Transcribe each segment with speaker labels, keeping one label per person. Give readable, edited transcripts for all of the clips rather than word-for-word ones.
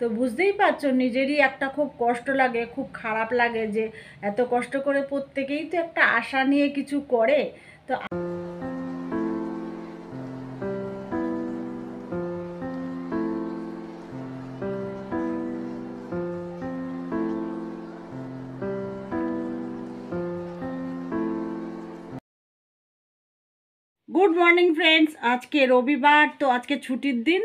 Speaker 1: তো বুঝতেই পারছো নিজেরই একটা খুব কষ্ট লাগে, খুব খারাপ লাগে যে এত কষ্ট করে প্রত্যেকেই তো একটা আশা নিয়ে কিছু করে। তো গুড মর্নিং ফ্রেন্ডস, আজকে রবিবার, তো আজকে ছুটির দিন।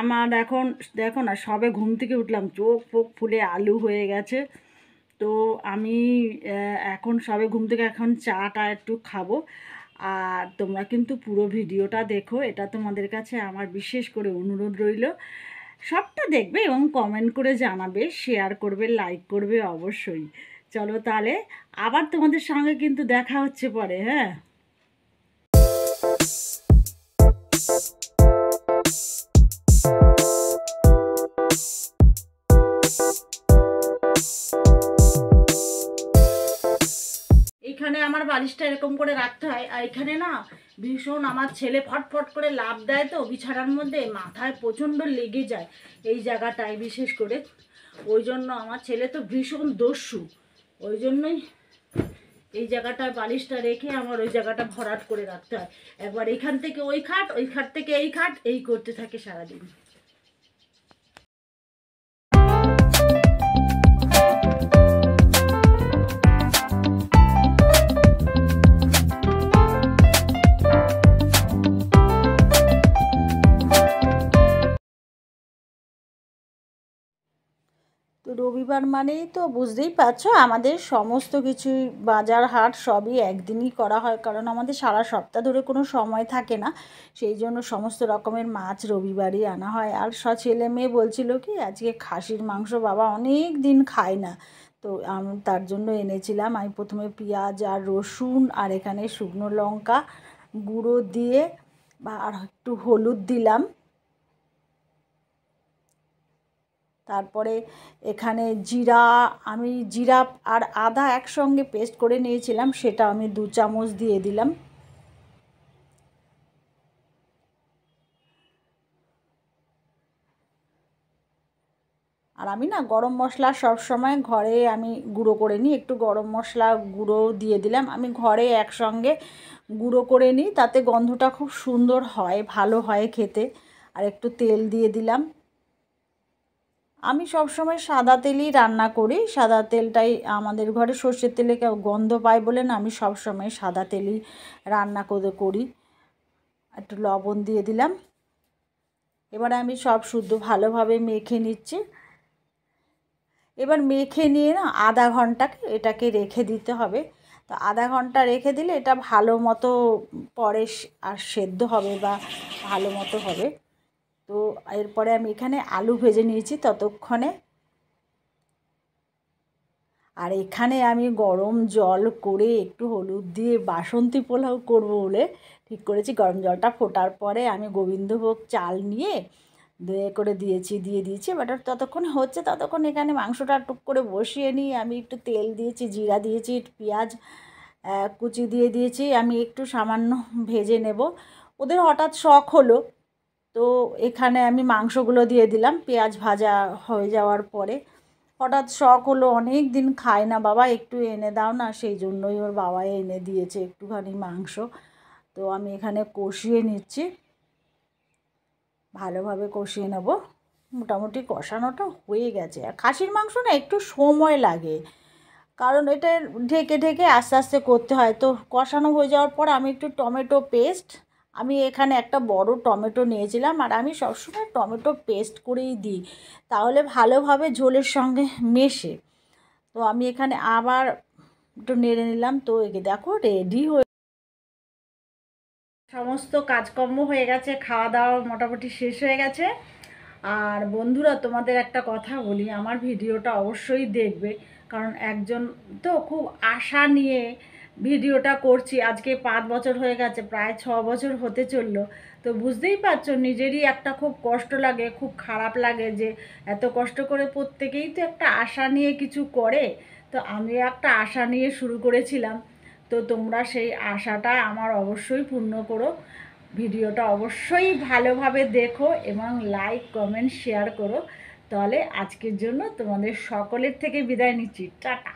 Speaker 1: আমার এখন দেখো না, সবে ঘুম থেকে উঠলাম, চোখ ফোক ফুলে আলু হয়ে গেছে। তো আমি এখন সবে ঘুম থেকে এখন চাটা একটু খাবো। আর তোমরা কিন্তু পুরো ভিডিওটা দেখো, এটা তোমাদের কাছে আমার বিশেষ করে অনুরোধ রইল। সবটা দেখবে এবং কমেন্ট করে জানাবে, শেয়ার করবে, লাইক করবে অবশ্যই। চলো তাহলে আবার তোমাদের সঙ্গে কিন্তু দেখা হচ্ছে পরে। হ্যাঁ, এইখানে আমার বালিশটা এরকম করে রাখতে হয়। আর এখানে না ভীষণ আমার ছেলে ফটফট করে লাফ দেয়, তো বিছানার মধ্যে মাথায় প্রচণ্ড লেগে যায় এই জায়গাটায় বিশেষ করে। ওই জন্য আমার ছেলে তো ভীষণ দস্যু, ওই জন্যই এই জায়গাটায় বালিশটা রেখে আমার ওই জায়গাটা ভরাট করে রাখতে হয়। একবার এইখান থেকে ওই খাট, ওই খাট থেকে এই খাট, এই করতে থাকে সারাদিন। তো রবিবার মানেই তো বুঝতেই পারছো আমাদের সমস্ত কিছুই বাজার হাট সবই একদিনই করা হয়, কারণ আমাদের সারা সপ্তাহ ধরে কোনো সময় থাকে না। সেই জন্য সমস্ত রকমের মাছ রবিবারই আনা হয়। আর ছেলে মেয়ে বলছিল কি আজকে খাসির মাংস বাবা অনেক দিন খায় না, তো তার জন্য এনেছিলাম। আমি প্রথমে পেঁয়াজ আর রসুন আর এখানে শুকনো লঙ্কা গুঁড়ো দিয়ে বা আর একটু হলুদ দিলাম। তারপরে এখানে আমি জিরা আর আদা একসঙ্গে পেস্ট করে নিয়েছিলাম, সেটা আমি 2 চামচ দিয়ে দিলাম। আর আমি না গরম মশলা সব সময় ঘরে আমি গুঁড়ো করে নিই, একটু গরম মশলা গুঁড়ো দিয়ে দিলাম। আমি ঘরে একসঙ্গে গুঁড়ো করে নিই, তাতে গন্ধটা খুব সুন্দর হয়, ভালো হয় খেতে। আর একটু তেল দিয়ে দিলাম। আমি সবসময় সাদা তেলই রান্না করি, সাদা তেলটাই আমাদের ঘরে, সর্ষের তেলে কেউ গন্ধ পায় বলে না, আমি সবসময় সাদা তেলই রান্না করি। একটু লবণ দিয়ে দিলাম। এবারে আমি সব শুদ্ধ ভালোভাবে মেখে নিচ্ছি। এবার মেখে নিয়ে না আধা ঘন্টাকে এটাকে রেখে দিতে হবে। তো আধা ঘন্টা রেখে দিলে এটা ভালো মতো পরে আর সেদ্ধ হবে বা ভালো মতো হবে। তো এরপরে আমি এখানে আলু ভেজে নিয়েছি ততক্ষণে। আর এখানে আমি গরম জল করে একটু হলুদ দিয়ে বাসন্তী পোলাও করবো বলে ঠিক করেছি। গরম জলটা ফোটার পরে আমি গোবিন্দভোগ চাল নিয়ে করে দিয়ে দিয়েছি। এবার ততক্ষণ হচ্ছে, ততক্ষণ এখানে মাংসটা টুক করে বসিয়ে নিয়ে আমি একটু তেল দিয়েছি, জিরা দিয়েছি, পেঁয়াজ কুচি দিয়ে দিয়েছি। আমি একটু সামান্য ভেজে নেব। ওদের হঠাৎ শখ হলো, তো এখানে আমি মাংসগুলো দিয়ে দিলাম পেঁয়াজ ভাজা হয়ে যাওয়ার পরে। হঠাৎ শখ হলো, অনেক দিন খায় না বাবা, একটু এনে দাও না, সেই জন্যই ওর বাবা এনে দিয়েছে একটুখানি মাংস। তো আমি এখানে কষিয়ে নিচ্ছি, ভালোভাবে কষিয়ে নেব। মোটামুটি কষানোটা হয়ে গেছে। আর খাসির মাংস না একটু সময় লাগে, কারণ এটা ঢেকে ঢেকে আস্তে আস্তে করতে হয়। তো কষানো হয়ে যাওয়ার পর আমি একটু টমেটো পেস্ট, আমি এখানে একটা বড় টমেটো নিয়েছিলাম, আর আমি সবসময় টমেটো পেস্ট করেই দিই, তাহলে ভালোভাবে ঝোলের সঙ্গে মেশে। তো আমি এখানে আবার একটু নেড়ে নিলাম। তো একে দেখো রেডি হয়ে সমস্ত কাজকর্ম হয়ে গেছে, খাওয়া দাওয়া মোটামুটি শেষ হয়ে গেছে। আর বন্ধুরা তোমাদের একটা কথা বলি, আমার ভিডিওটা অবশ্যই দেখবে, কারণ একজন তো খুব আশা নিয়ে ভিডিওটা করছি। আজকে 5 বছর হয়ে গেছে, প্রায় 6 বছর হতে চললো। তো বুঝতেই পারছো নিজেরই একটা খুব কষ্ট লাগে, খুব খারাপ লাগে যে এত কষ্ট করে প্রত্যেকেই তো একটা আশা নিয়ে কিছু করে। তো আমি একটা আশা নিয়ে শুরু করেছিলাম, তো তোমরা সেই আশাটা আমার অবশ্যই পূর্ণ করো। ভিডিওটা অবশ্যই ভালোভাবে দেখো এবং লাইক কমেন্ট শেয়ার করো। তাহলে আজকের জন্য তোমাদের সকলের থেকে বিদায় নিচ্ছি, টাটা।